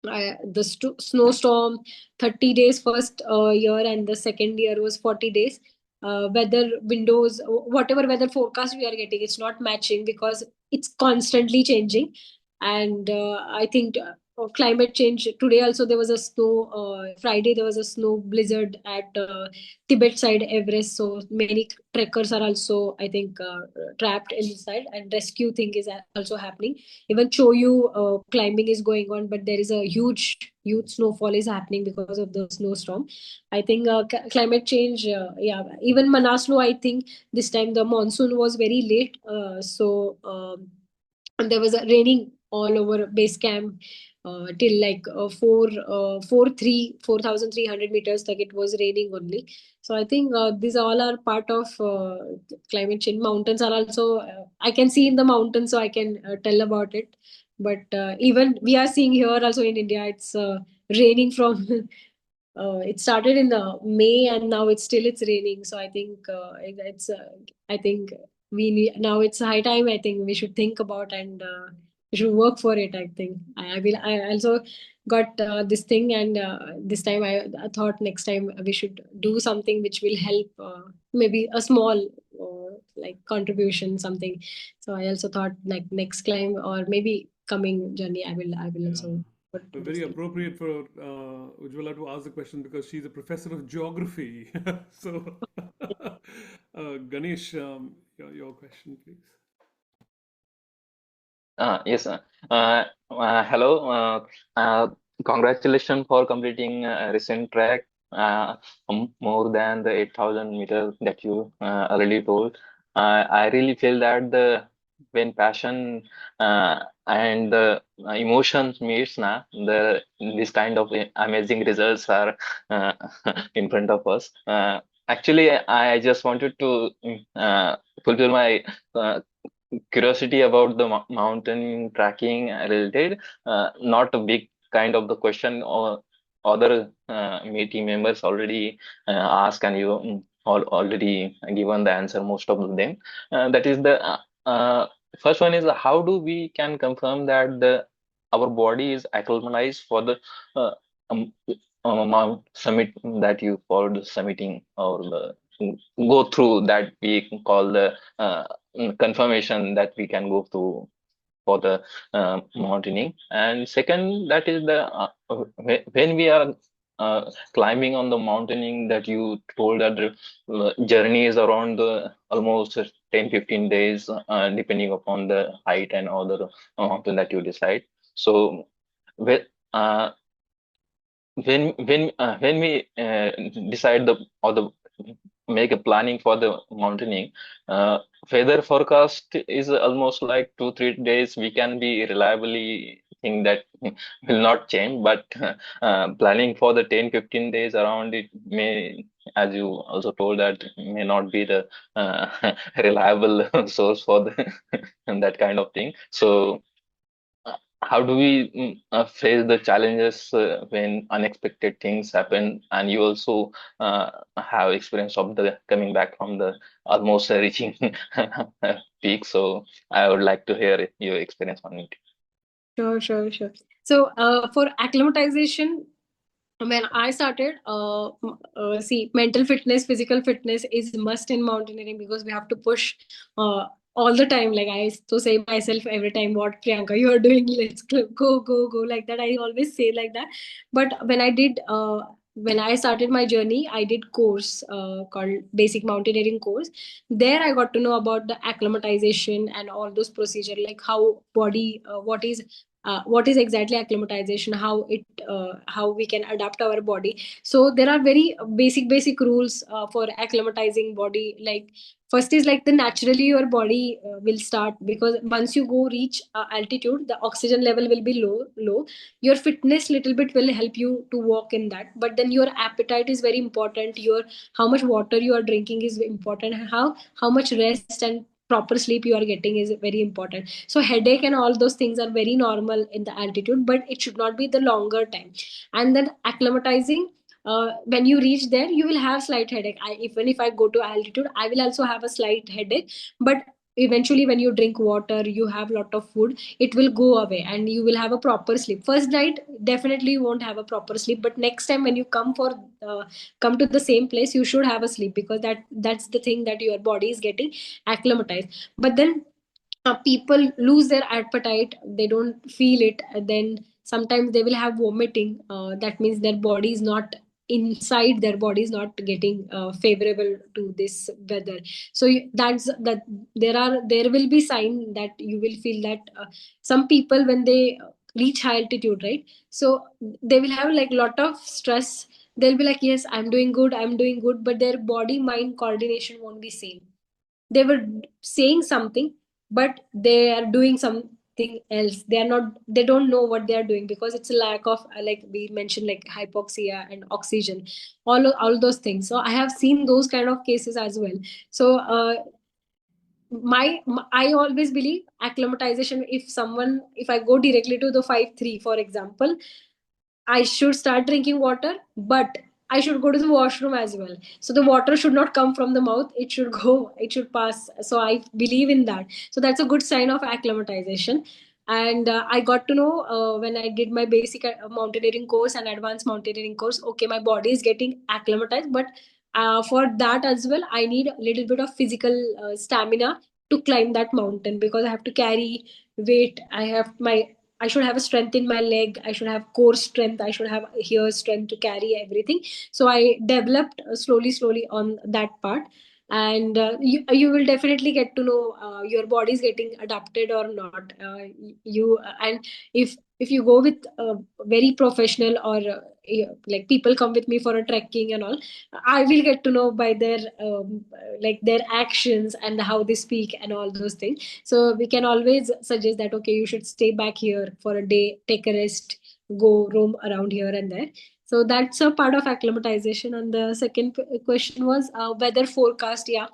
the snowstorm 30 days first year, and the second year was 40 days. Weather windows, whatever weather forecast we are getting, it's not matching because it's constantly changing. And I think climate change. Today also there was a snow. Friday there was a snow blizzard at Tibet side Everest. So many trekkers are also, I think, trapped inside, and rescue thing is also happening. Even Choyu climbing is going on, but there is a huge snowfall is happening because of the snowstorm. I think climate change. Yeah, even Manaslu. I think this time the monsoon was very late. And there was a raining all over base camp till like 4,300 meters, like it was raining only. So I think these all are part of climate change. Mountains are also, I can see in the mountains, so I can tell about it. But even we are seeing here also in India, it's raining from it started in the May, and now it's raining. So I think I think we need, now it's high time. I think we should think about, and we should work for it. I think I will. I also got this thing, and this time I thought next time we should do something which will help. Maybe a small like contribution, something. So I also thought like next climb or maybe coming journey, I will also put this Very thing. appropriate for Ujjwala to ask the question because she's a professor of geography. So, Ganesh, your question, please. Yes. Hello. Congratulations for completing a recent track, more than the 8,000 meters that you already told. I really feel that when passion and the emotions meets, this kind of amazing results are uh, in front of us. Actually, I just wanted to fulfill my curiosity about the mountain tracking related, not a big kind of the question or other meeting members already asked, and you already given the answer most of them. That is the first one is how do we can confirm that our body is acclimatized for the uh, um, mount summit that you called summiting, or the go through that we call the confirmation that we can go through for the mountaineering. And second, that is the when we are climbing on the mountaineering, that you told that the journey is around the almost 10-15 days, depending upon the height and other mountain that you decide. So when uh, when we decide the or the make a planning for the mountaineering, weather forecast is almost like 2-3 days. We can be reliably think that will not change, but planning for the 10-15 days around it may, as you also told, that may not be the reliable source for the that kind of thing. So how do we face the challenges when unexpected things happen? And you also have experience of the coming back from the almost reaching peak. So I would like to hear your experience on it. Sure. So, for acclimatization, when I started, see, mental fitness, physical fitness is must in mountaineering because we have to push uh, all the time. Like I used to say myself every time, "What Priyanka you are doing? Let's go!" Like that. I always say like that. But when I started my journey, I did course called Basic Mountaineering course. There I got to know about the acclimatization and all those procedure, like how body, what is exactly acclimatization, how we can adapt our body. So there are very basic rules for acclimatizing body. Like first is like the naturally your body will start, because once you go reach altitude, the oxygen level will be low. Your fitness little bit will help you to walk in that, but then your appetite is very important. Your how much water you are drinking is important. How much rest and proper sleep you are getting is very important. So headache and all those things are very normal in the altitude, but it should not be the longer time. And then acclimatizing, when you reach there you will have slight headache. Even if I go to altitude, I will also have a slight headache, but eventually when you drink water, you have lot of food, it will go away and you will have a proper sleep. First night definitely you won't have a proper sleep, but next time when you come to the same place, you should have a sleep, because that's the thing that your body is getting acclimatized. But then people lose their appetite, they don't feel it, then sometimes they will have vomiting. That means their body is not inside, their body is not getting favorable to this weather. So that's that. There will be sign that you will feel that some people, when they reach high altitude, right, so they will have like lot of stress. They'll be like, yes, I'm doing good, I'm doing good, but their body mind coordination won't be same. They were saying something, but they are doing something else. They are not, they don't know what they are doing, because it's a lack of like we mentioned, like hypoxia and oxygen, all those things. So I have seen those kind of cases as well. So I always believe acclimatization, if I go directly to the 5-3, for example, I should start drinking water, but I should go to the washroom as well. So the water should not come from the mouth, it should go, it should pass. So I believe in that. So that's a good sign of acclimatization. And I got to know when I did my basic mountaineering course and advanced mountaineering course, okay, my body is getting acclimatized, but for that as well, I need a little bit of physical stamina to climb that mountain, because I have to carry weight. I should have a strength in my leg. I should have core strength. I should have here strength to carry everything. So I developed slowly on that part. And you will definitely get to know your body is getting adapted or not. You and if you go with very professional, or like people come with me for a trekking and all, I will get to know by their like their actions and how they speak and all those things. So we can always suggest that, okay, you should stay back here for a day, take a rest, go roam around here and there. So that's a part of acclimatization. And the second question was weather forecast. Yeah.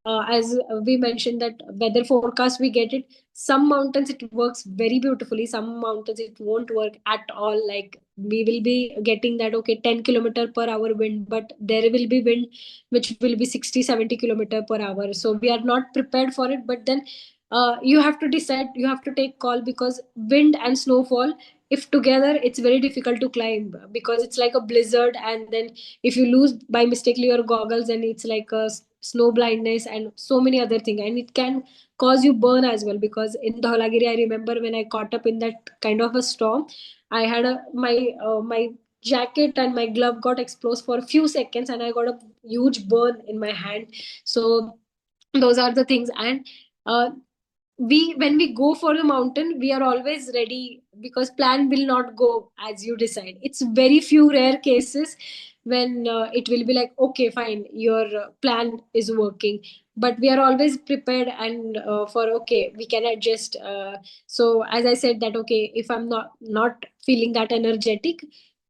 As we mentioned that weather forecast, we get it. Some mountains it works very beautifully. Some mountains it won't work at all. Like we will be getting that, okay, 10 kilometer per hour wind, but there will be wind which will be 60-70 kilometer per hour. So we are not prepared for it. But then you have to decide, you have to take call, because wind and snowfall, if together, it's very difficult to climb, because it's like a blizzard. And then if you lose by mistakenly your goggles, then it's like a snow blindness and so many other things, and it can cause you burn as well. Because in Dholagiri, I remember when I caught up in that kind of a storm, I had my jacket and my glove got exposed for a few seconds, and I got a huge burn in my hand. So those are the things. And uh, we when we go for the mountain, we are always ready, because plan will not go as you decide. It's very few rare cases when it will be like, okay, fine, your plan is working. But we are always prepared, and for, okay, we can adjust. So as I said that, okay, if I'm not feeling that energetic,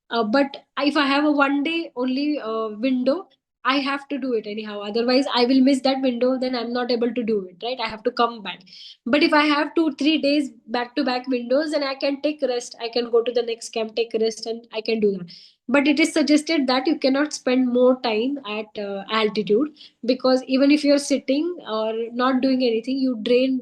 but if I have a 1 day only window, I have to do it anyhow. Otherwise, I will miss that window. Then I'm not able to do it, right? I have to come back. But if I have 2-3 days back to back windows, then I can take rest. I can go to the next camp, take rest, and I can do that. But it is suggested that you cannot spend more time at altitude, because even if you're sitting or not doing anything, you drain,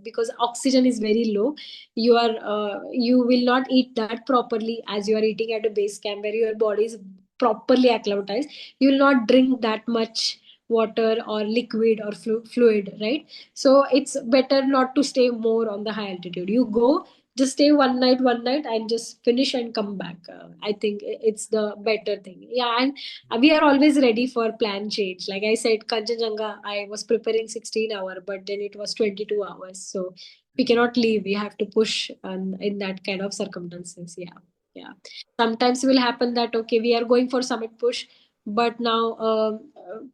because oxygen is very low. You will not eat that properly as you are eating at a base camp where your body is properly acclimatized. You will not drink that much water or liquid or fluid, right? So it's better not to stay more on the high altitude. You go, just stay one night and just finish and come back. I think it's the better thing. Yeah. And we are always ready for plan change. Like I said, Kanchenjunga, I was preparing 16 hour, but then it was 22 hours. So we cannot leave, we have to push in that kind of circumstances. Yeah. Yeah. Sometimes it will happen that, okay, we are going for summit push, but now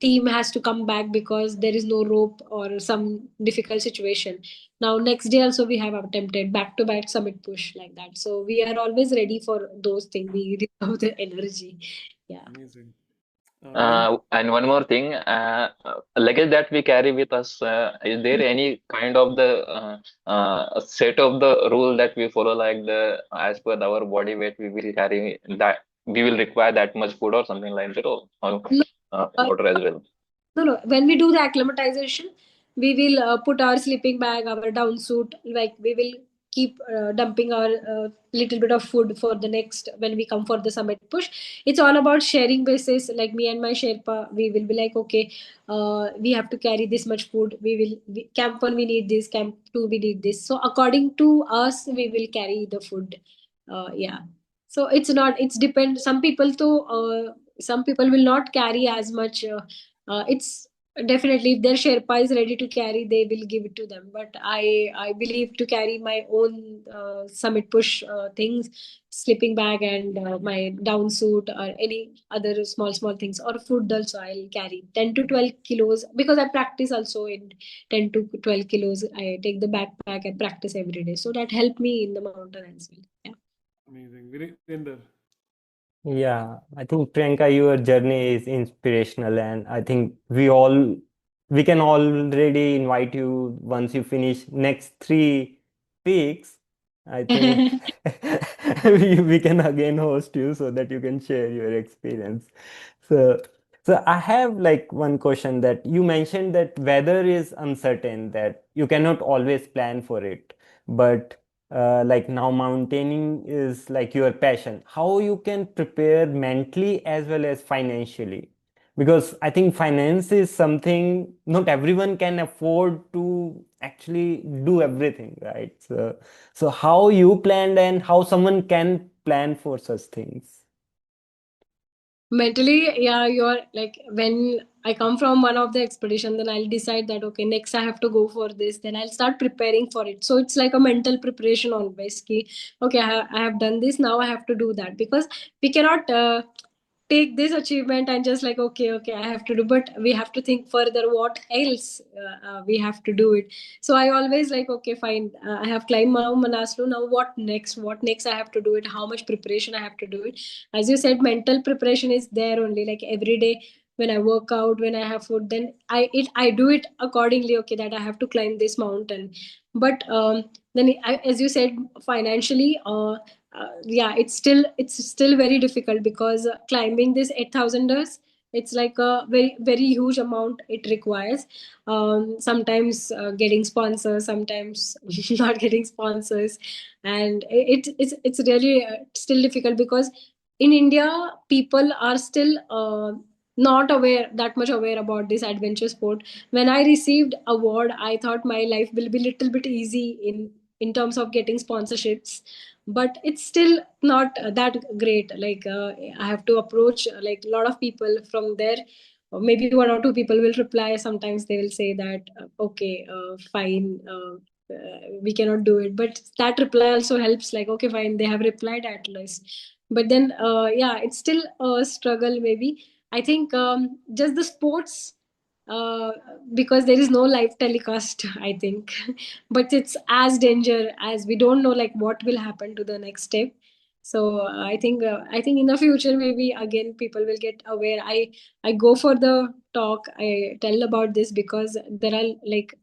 team has to come back because there is no rope or some difficult situation. Now next day also we have attempted back to back summit push like that. So we are always ready for those things. We reserve the energy. Yeah. Amazing. And one more thing, luggage that we carry with us, is there any kind of the set of the rule that we follow, like the as per our body weight, we will carry that we will require that much food or something like that, or No, water as well? no. When we do the acclimatization, we will put our sleeping bag, our down suit. Like we will keep dumping our little bit of food for the next when we come for the summit push. It's all about sharing basis. Like me and my Sherpa, we will be like, okay, we have to carry this much food. Camp one we need this, camp two we need this. So according to us, we will carry the food. Yeah. So it's depend. Some people will not carry as much. It's definitely, if their Sherpa is ready to carry, they will give it to them. But I believe to carry my own summit push things, sleeping bag and my down suit or any other small things, or food also I'll carry 10 to 12 kilos, because I practice also in 10 to 12 kilos. I take the backpack and practice every day. So that helped me in the mountain as well. Yeah. Amazing. Virender. Yeah, I think Priyanka, your journey is inspirational, and I think we can already invite you once you finish next three peaks. I think we can again host you so that you can share your experience. So, so I have like one question, that you mentioned that weather is uncertain, that you cannot always plan for it, but like now mountaining is like your passion, how you can prepare mentally as well as financially, because I think finance is something not everyone can afford to actually do everything, right? So how you planned and how someone can plan for such things? Mentally, yeah, you're like, when I come from one of the expedition, then I'll decide that okay, next I have to go for this, then I'll start preparing for it. So it's like a mental preparation always. Okay, I have done this, now I have to do that, because we cannot take this achievement and just like, okay, I have to do, but we have to think further what else we have to do it. So I always like, okay, fine, I have climbed Mount Manaslu, now what next I have to do it, how much preparation I have to do it. As you said, mental preparation is there only, like every day when I work out, when I have food, then I do it accordingly, okay, that I have to climb this mountain. But then as you said, financially, yeah, it's still very difficult, because climbing this 8,000ers, it's like a very very huge amount it requires. Sometimes getting sponsors, sometimes not getting sponsors, and it's really still difficult, because in India people are still not aware, that much aware about this adventure sport. When I received award, I thought my life will be little bit easy in terms of getting sponsorships, but it's still not that great. Like I have to approach like a lot of people from there, or maybe one or two people will reply. Sometimes they will say that okay, fine, we cannot do it, but that reply also helps, like okay, fine, they have replied at least. But then yeah, it's still a struggle maybe. I think just the sports, uh, because there is no live telecast, I think. But it's as danger, as we don't know like what will happen to the next step. So I think in the future maybe again people will get aware. I go for the talk, I tell about this, because there are like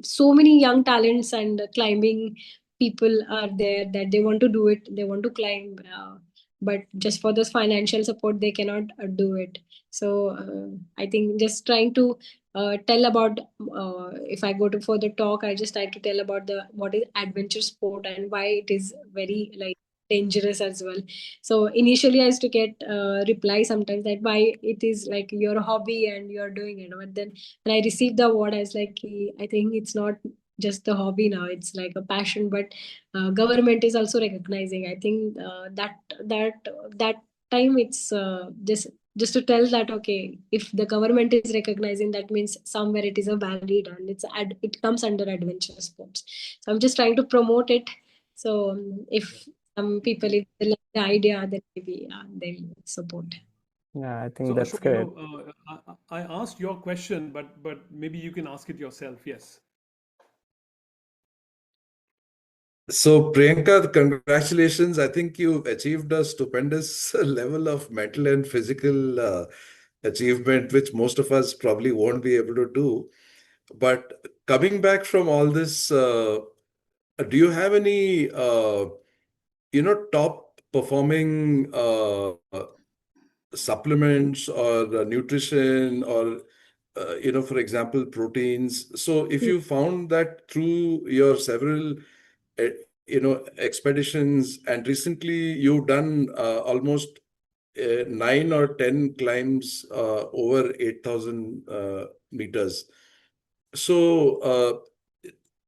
so many young talents and climbing people are there, that they want to do it, they want to climb, but just for this financial support they cannot do it. So I think just trying to tell about, if I go to for the talk, I just try to tell about the what is adventure sport and why it is very like dangerous as well. So initially I used to get reply sometimes that why it is like your hobby and you're doing it, but then when I received the award, I was like, I think it's not just the hobby now, it's like a passion. But government is also recognizing, I think that time it's just to tell that okay, if the government is recognizing, that means somewhere it is a valid, and it comes under adventure sports. So I'm just trying to promote it. So if some people, if they like the idea, then maybe they'll support. Yeah, I think So that's Ashok, great. I asked your question, but maybe you can ask it yourself. Yes. So, Priyanka, congratulations. I think you've achieved a stupendous level of mental and physical achievement, which most of us probably won't be able to do. But coming back from all this, do you have any, top performing supplements or nutrition or, for example, proteins? So, if you found that through your several uh, expeditions, and recently you've done almost 9 or 10 climbs over 8,000 meters. So,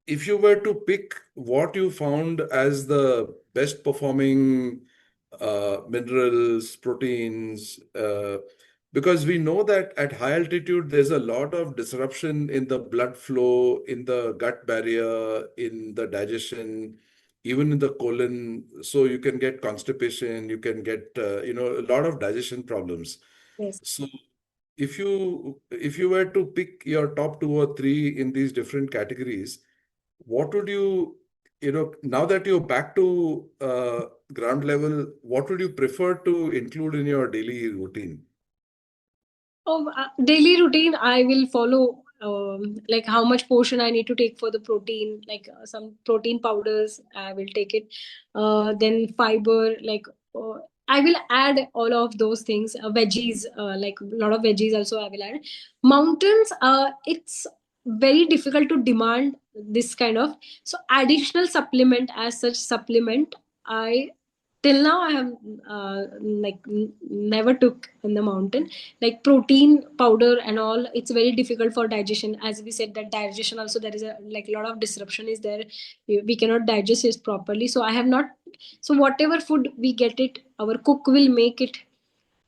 if you were to pick what you found as the best performing minerals, proteins, because we know that at high altitude, there's a lot of disruption in the blood flow, in the gut barrier, in the digestion, even in the colon. So you can get constipation, you can get, a lot of digestion problems. Yes. So if you were to pick your top 2 or 3 in these different categories, what would now that you're back to ground level, what would you prefer to include in your daily routine? Daily routine, I will follow like how much portion I need to take for the protein, like some protein powders, I will take it. Then fiber, like I will add all of those things. Veggies, like a lot of veggies also I will add. Mountains, it's very difficult to demand this kind of, so additional supplement as such supplement. I till now I have never took in the mountain, like protein powder and all. It's very difficult for digestion, as we said that digestion also there is a like a lot of disruption is there. We cannot digest it properly, so I have not. So whatever food we get it, our cook will make it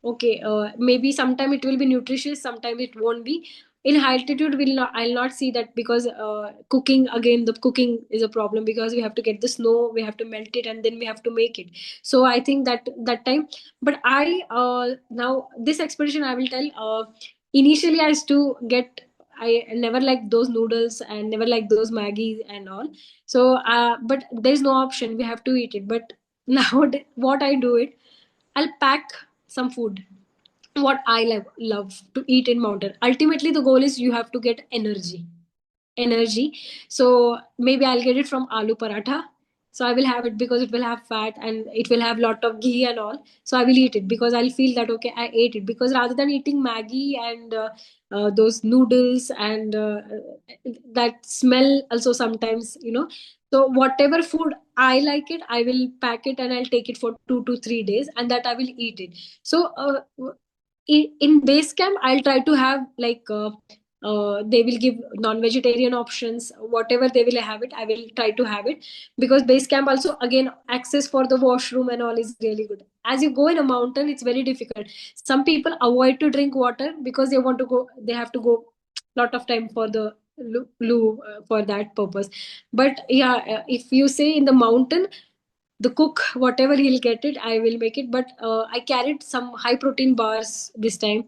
okay. Maybe sometime it will be nutritious, sometime it won't be. In high altitude will not, I'll not see that, because cooking, again the cooking is a problem, because we have to get the snow, we have to melt it, and then we have to make it. So I think that time. But I now this expedition I will tell, initially I used to get, I never liked those noodles and never liked those Maggi and all. So but there's no option, we have to eat it. But now what I do it, I'll pack some food, what I love to eat in mountain. Ultimately, the goal is you have to get energy. So maybe I'll get it from aloo paratha. So I will have it because it will have fat and it will have lot of ghee and all. So I will eat it because I'll feel that okay, I ate it. Because rather than eating Maggi and those noodles and that smell also sometimes, So whatever food I like it, I will pack it and I'll take it for 2 to 3 days, and that I will eat it. So in base camp, I'll try to have like. They will give non-vegetarian options, whatever they will have it, I will try to have it. Because base camp also, again, access for the washroom and all is really good. As you go in a mountain, it's very difficult. Some people avoid to drink water because they want to go, they have to go lot of time for the loo for that purpose. But yeah, if you say in the mountain, the cook whatever he'll get it, I will make it. But I carried some high protein bars this time,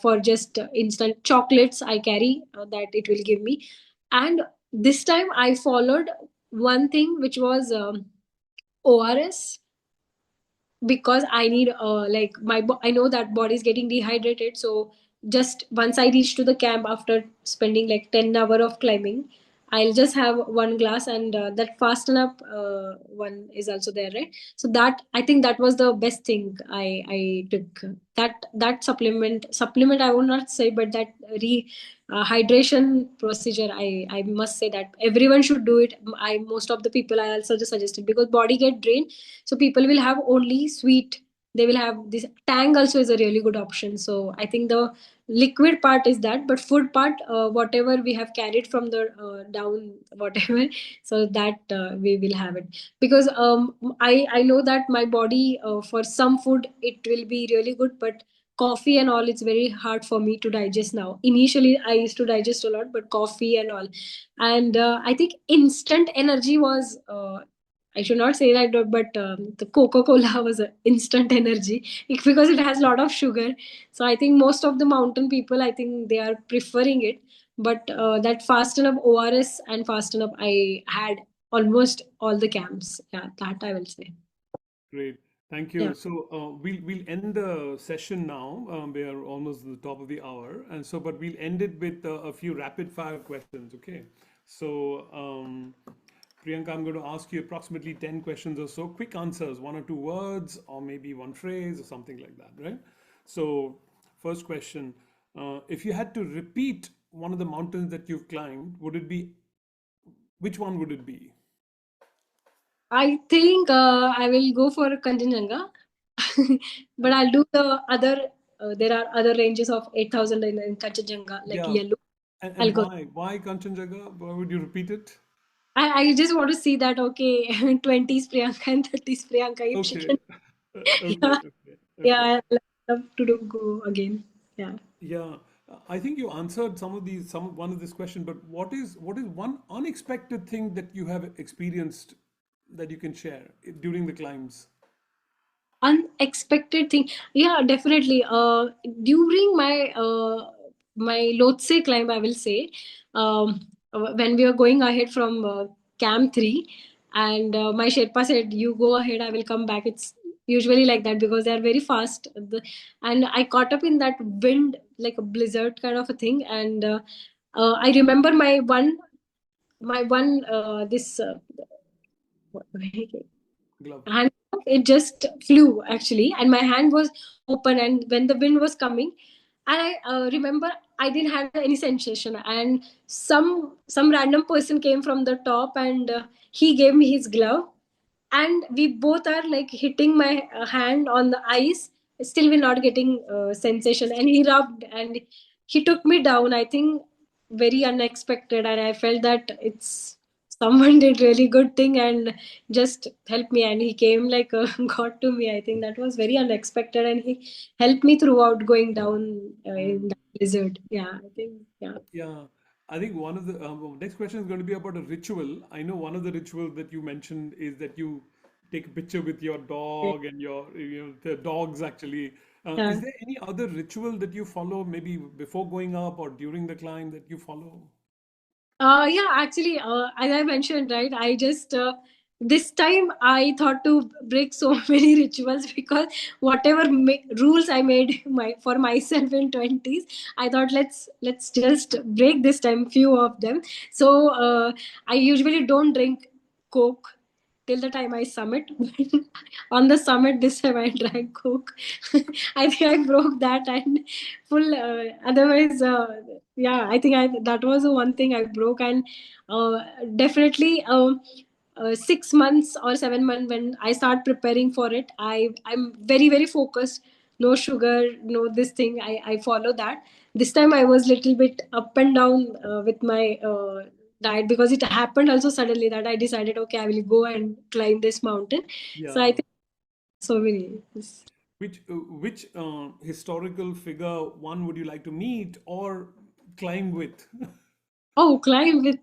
for just instant chocolates I carry, that it will give me. And this time I followed one thing which was ORS, because I need like I know that body is getting dehydrated. So just once I reach to the camp after spending like 10 hour of climbing, I'll just have one glass, and that fasten up one is also there, right? So that, I think that was the best thing I took. That supplement I will not say, but that hydration procedure, I must say that everyone should do it. Most of the people I also just suggested, because body get drained, so people will have only sweet. They will have this. Tang also is a really good option. So I think the liquid part is that, but food part, whatever we have carried from the down, whatever, so that we will have it. Because I know that my body, for some food it will be really good, but coffee and all, it's very hard for me to digest now. Initially I used to digest a lot, but coffee and all. And I think instant energy was, I should not say that, but the Coca-Cola was an instant energy, because it has a lot of sugar. So I think most of the mountain people, I think they are preferring it. But that Fasten Up ORS and Fasten Up, I had almost all the camps. Yeah, that I will say. Great. Thank Yeah. you. So we'll end the session now. We are almost at the top of the hour, and so but we'll end it with a few rapid fire questions. Okay. So Priyanka, I'm going to ask you approximately 10 questions or so. Quick answers, 1 or 2 words, or maybe one phrase or something like that, right? So first question: if you had to repeat one of the mountains that you've climbed, would it be, which one would it be? I think I will go for Kanchenjunga, but I'll do the other. There are other ranges of 8,000 in Kanchenjunga, like Yeah. yellow. I'll And go. why? Why Kanchenjunga? Why would you repeat it? I just want to see that, okay, 20s Priyanka and 30s Priyanka, if she Okay. can. Okay. Yeah, Okay. yeah, I love to go again. Yeah. Yeah, I think you answered one of this question, but what is one unexpected thing that you have experienced that you can share during the climbs? Unexpected thing, yeah, definitely. During my Lhotse climb, I will say, when we were going ahead from camp 3, and my Sherpa said, you go ahead, I will come back. It's usually like that because they are very fast. And I caught up in that wind, like a blizzard kind of a thing. And I remember my one this Glove. hand, it just flew actually, and my hand was open, and when the wind was coming, and I remember I didn't have any sensation, and some random person came from the top, and he gave me his glove, and we both are like hitting my hand on the ice, still we're not getting sensation, and he rubbed and he took me down, I think, very unexpected, and I felt that it's someone did really good thing and just helped me, and he came like god to me. I think that was very unexpected, and he helped me throughout going down in Mm. the blizzard. Yeah, I think, yeah. Yeah, I think one of the next question is going to be about a ritual. I know one of the rituals that you mentioned is that you take a picture with your dog and the dogs actually. Is Yeah. there any other ritual that you follow, maybe before going up or during the climb that you follow? Yeah, actually, as I mentioned, right, I just this time I thought to break so many rituals because whatever rules I made for myself in 20s, I thought let's just break this time few of them. So I usually don't drink Coke till the time I summit. On the summit, this time I drank Coke. I think I broke that and full. Otherwise, yeah, I think that was the one thing I broke, and definitely 6 months or 7 months when I start preparing for it, I'm very focused. No sugar, no this thing. I follow that. This time I was little bit up and down with my diet because it happened also suddenly that I decided, okay, I will go and climb this mountain. So I Yeah. think so many. Which historical figure one would you like to meet or climb with? Oh, climb with,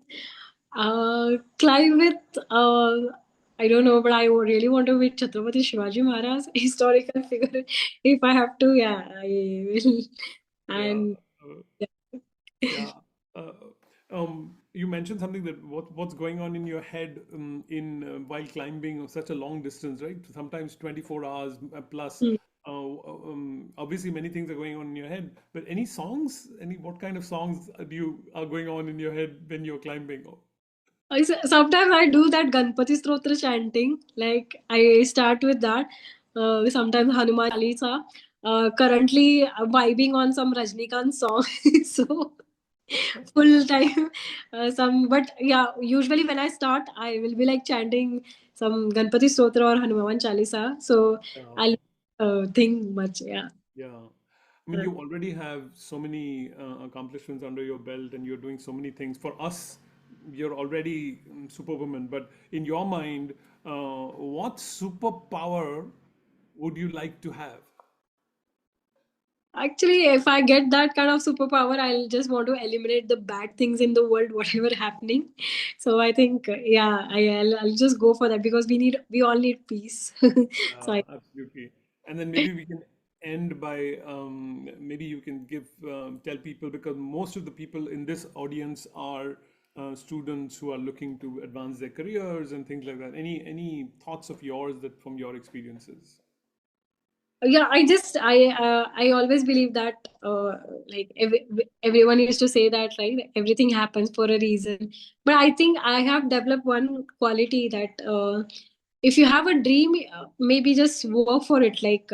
I don't know, but I really want to meet Chhatrapati Shivaji Maharaj, historical figure. If I have to, yeah, I will. Yeah. And uh, yeah. Yeah. Uh, you mentioned something that what's going on in your head in while climbing such a long distance, right? Sometimes 24 hours plus. Mm. Obviously, many things are going on in your head. But any songs? What kind of songs are going on in your head when you're climbing? Sometimes I do that Ganpati Stotra chanting. Like I start with that. Sometimes Hanuman Chalisa. Currently vibing on some Rajnikant song. So full time some, but yeah, usually when I start I will be like chanting some Ganpati Stotra or Hanuman Chalisa, so Yeah. I'll think much. Yeah. Yeah. I mean, you already have so many accomplishments under your belt, and you're doing so many things. For us, you're already superwoman. But in your mind, what superpower would you like to have? Actually, if I get that kind of superpower, I'll just want to eliminate the bad things in the world, whatever happening. So I think, yeah, I'll just go for that because we all need peace. So Absolutely. And then maybe we can end by maybe you can tell people, because most of the people in this audience are students who are looking to advance their careers and things like that. Any thoughts of yours that from your experiences? yeah, I always believe that like everyone used to say that, right, everything happens for a reason, but I think I have developed one quality that if you have a dream, maybe just work for it, like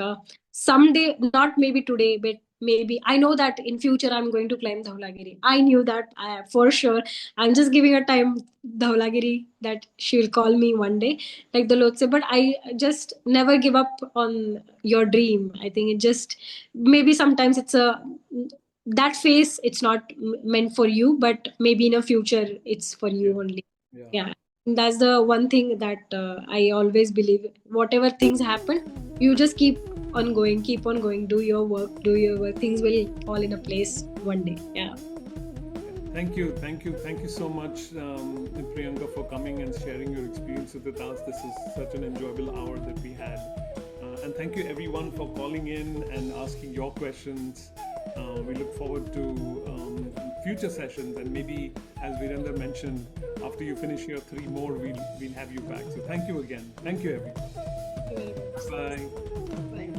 someday, not maybe today, but maybe I know that in future I'm going to climb Dhaulagiri. I knew that for sure. I'm just giving a time, Dhaulagiri, that she will call me one day, like the Lord said. But I just never give up on your dream. I think it just, maybe sometimes it's a, that phase it's not meant for you, but maybe in a future it's for Yeah. you only. Yeah. Yeah. That's the one thing that I always believe. Whatever things happen, you just keep on going, do your work, things will fall in a place one day. Yeah. Thank you so much, Priyanka, for coming and sharing your experience with us. This is such an enjoyable hour that we had. And thank you everyone for calling in and asking your questions. We look forward to future sessions, and maybe, as Virender mentioned, after you finish your 3 more, we'll have you back. So thank you again. Thank you everyone. Thank you very much. Bye. Bye.